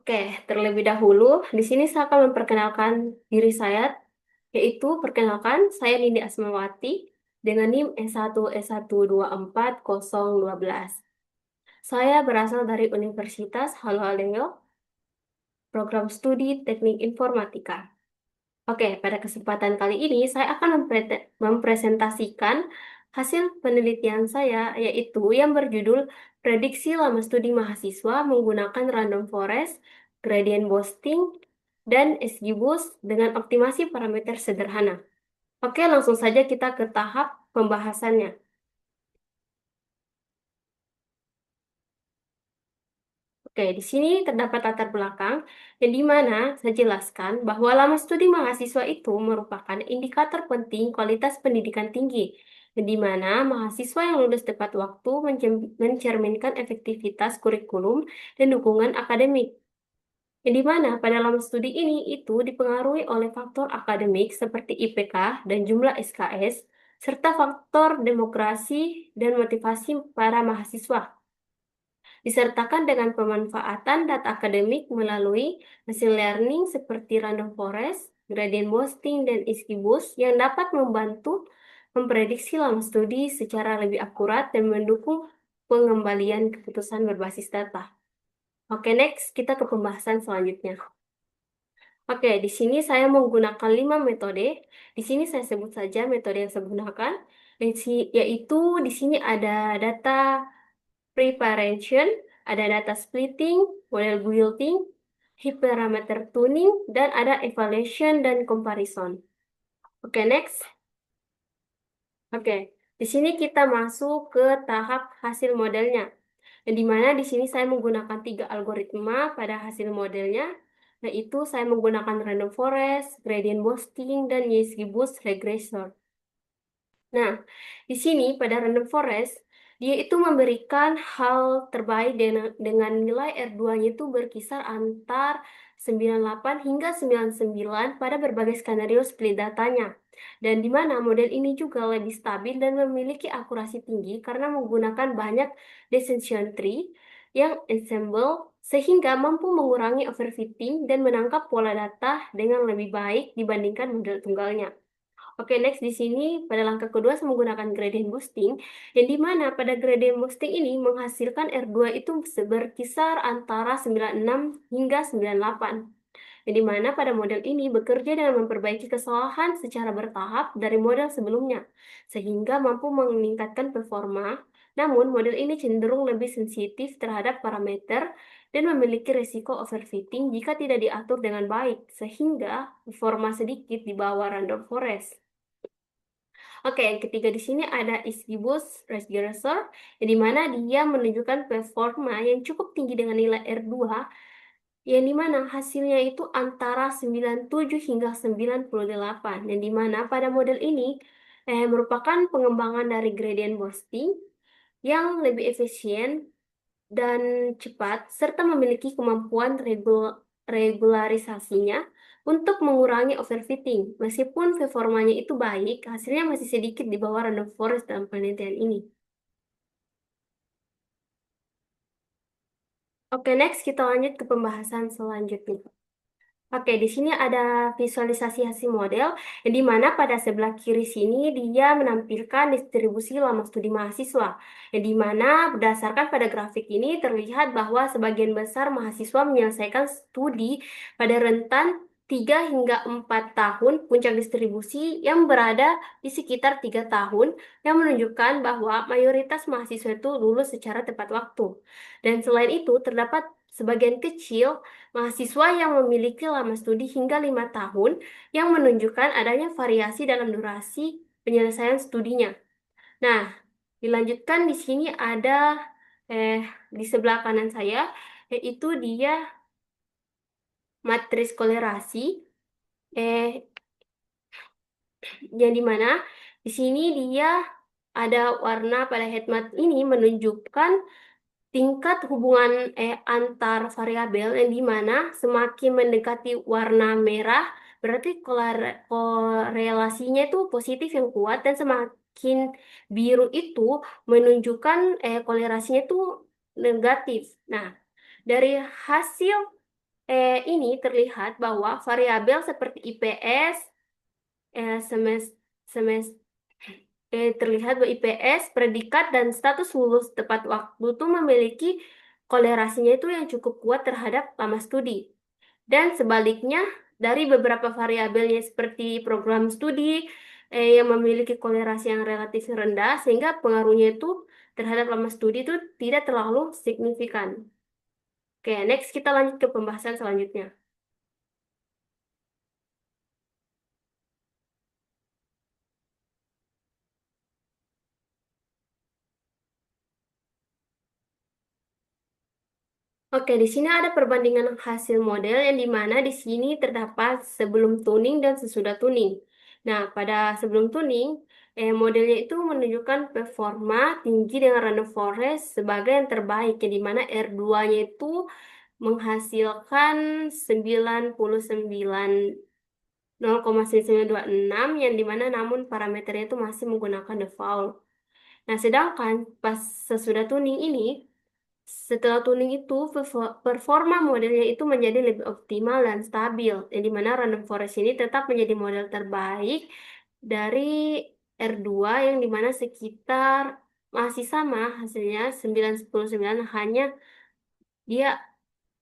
Oke, terlebih dahulu, di sini saya akan memperkenalkan diri saya, yaitu perkenalkan, saya Nindi Asmawati dengan NIM S1S1240012. Saya berasal dari Universitas Halo-Alengyo, Program Studi Teknik Informatika. Oke, pada kesempatan kali ini saya akan mempresentasikan hasil penelitian saya, yaitu yang berjudul Prediksi Lama Studi Mahasiswa Menggunakan Random Forest, Gradient Boosting, dan XGBoost dengan optimasi parameter sederhana. Oke, langsung saja kita ke tahap pembahasannya. Oke, di sini terdapat latar belakang yang di mana saya jelaskan bahwa lama studi mahasiswa itu merupakan indikator penting kualitas pendidikan tinggi, yang di mana mahasiswa yang lulus tepat waktu mencerminkan efektivitas kurikulum dan dukungan akademik. Yang di mana pada lama studi ini itu dipengaruhi oleh faktor akademik seperti IPK dan jumlah SKS, serta faktor demokrasi dan motivasi para mahasiswa disertakan dengan pemanfaatan data akademik melalui machine learning seperti random forest, gradient boosting, dan XGBoost yang dapat membantu memprediksi lama studi secara lebih akurat dan mendukung pengembalian keputusan berbasis data. Oke, next kita ke pembahasan selanjutnya. Oke, di sini saya menggunakan 5 metode. Di sini saya sebut saja metode yang saya gunakan, yaitu di sini ada data preparation, ada data splitting, model building, hyperparameter tuning, dan ada evaluation dan comparison. Oke, next. Oke, di sini kita masuk ke tahap hasil modelnya. Yang di mana di sini saya menggunakan 3 algoritma pada hasil modelnya, yaitu saya menggunakan random forest, gradient boosting, dan XGBoost regressor. Nah, di sini pada random forest, dia itu memberikan hal terbaik dengan nilai R2-nya itu berkisar antar 98 hingga 99 pada berbagai skenario split datanya. Dan di mana model ini juga lebih stabil dan memiliki akurasi tinggi karena menggunakan banyak decision tree yang ensemble sehingga mampu mengurangi overfitting dan menangkap pola data dengan lebih baik dibandingkan model tunggalnya. Oke, next di sini pada langkah kedua saya menggunakan gradient boosting, yang di mana pada gradient boosting ini menghasilkan R2 itu berkisar antara 96 hingga 98. Yang di mana pada model ini bekerja dengan memperbaiki kesalahan secara bertahap dari model sebelumnya, sehingga mampu meningkatkan performa. Namun, model ini cenderung lebih sensitif terhadap parameter dan memiliki risiko overfitting jika tidak diatur dengan baik, sehingga performa sedikit di bawah random forest. Oke, yang ketiga di sini ada Ischibus Regressor, yang di mana dia menunjukkan performa yang cukup tinggi dengan nilai R2, yang di mana hasilnya itu antara 97 hingga 98, yang di mana pada model ini merupakan pengembangan dari gradient boosting yang lebih efisien dan cepat, serta memiliki kemampuan regularisasinya untuk mengurangi overfitting. Meskipun performanya itu baik, hasilnya masih sedikit di bawah random forest dalam penelitian ini. Oke, next kita lanjut ke pembahasan selanjutnya. Oke, di sini ada visualisasi hasil model, yang di mana pada sebelah kiri sini dia menampilkan distribusi lama studi mahasiswa, yang di mana berdasarkan pada grafik ini terlihat bahwa sebagian besar mahasiswa menyelesaikan studi pada rentan 3 hingga 4 tahun, puncak distribusi yang berada di sekitar 3 tahun, yang menunjukkan bahwa mayoritas mahasiswa itu lulus secara tepat waktu. Dan selain itu, terdapat sebagian kecil mahasiswa yang memiliki lama studi hingga 5 tahun yang menunjukkan adanya variasi dalam durasi penyelesaian studinya. Nah, dilanjutkan di sini ada eh, di sebelah kanan saya, yaitu dia matris kolerasi, eh, yang dimana di sini dia ada warna pada heat map ini menunjukkan tingkat hubungan antar variabel yang di mana semakin mendekati warna merah berarti korelasinya itu positif yang kuat, dan semakin biru itu menunjukkan korelasinya itu negatif. Nah, dari hasil Ini terlihat bahwa variabel seperti IPS, eh, semes, semes, terlihat bahwa IPS, predikat, dan status lulus tepat waktu itu memiliki kolerasinya itu yang cukup kuat terhadap lama studi. Dan sebaliknya, dari beberapa variabelnya seperti program studi yang memiliki kolerasi yang relatif rendah, sehingga pengaruhnya itu terhadap lama studi itu tidak terlalu signifikan. Oke, next kita lanjut ke pembahasan selanjutnya. Oke, di sini ada perbandingan hasil model yang dimana di sini terdapat sebelum tuning dan sesudah tuning. Nah, pada sebelum tuning, modelnya itu menunjukkan performa tinggi dengan random forest sebagai yang terbaik, yang dimana R2-nya itu menghasilkan 99,9926, yang dimana namun parameternya itu masih menggunakan default. Nah, sedangkan pas sesudah tuning ini, setelah tuning itu, performa modelnya itu menjadi lebih optimal dan stabil, yang dimana random forest ini tetap menjadi model terbaik dari R2, yang dimana sekitar masih sama hasilnya 999, hanya dia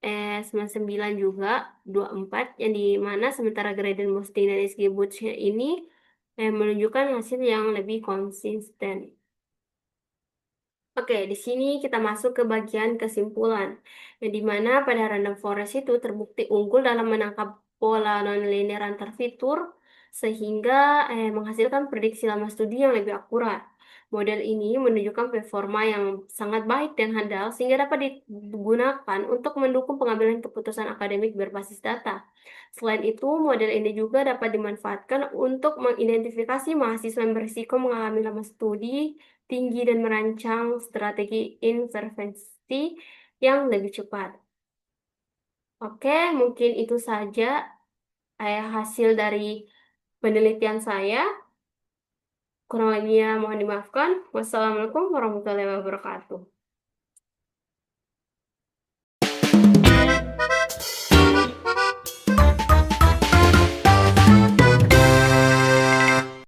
99 juga 24, yang dimana sementara gradient boosting dan XGBoost ini menunjukkan hasil yang lebih konsisten. Oke, di sini kita masuk ke bagian kesimpulan, yang dimana pada random forest itu terbukti unggul dalam menangkap pola nonlinear antar fitur, sehingga menghasilkan prediksi lama studi yang lebih akurat. Model ini menunjukkan performa yang sangat baik dan handal, sehingga dapat digunakan untuk mendukung pengambilan keputusan akademik berbasis data. Selain itu, model ini juga dapat dimanfaatkan untuk mengidentifikasi mahasiswa yang berisiko mengalami lama studi tinggi dan merancang strategi intervensi yang lebih cepat. Oke, mungkin itu saja hasil dari penelitian saya. Kurang lebihnya mohon dimaafkan. Wassalamualaikum warahmatullahi wabarakatuh.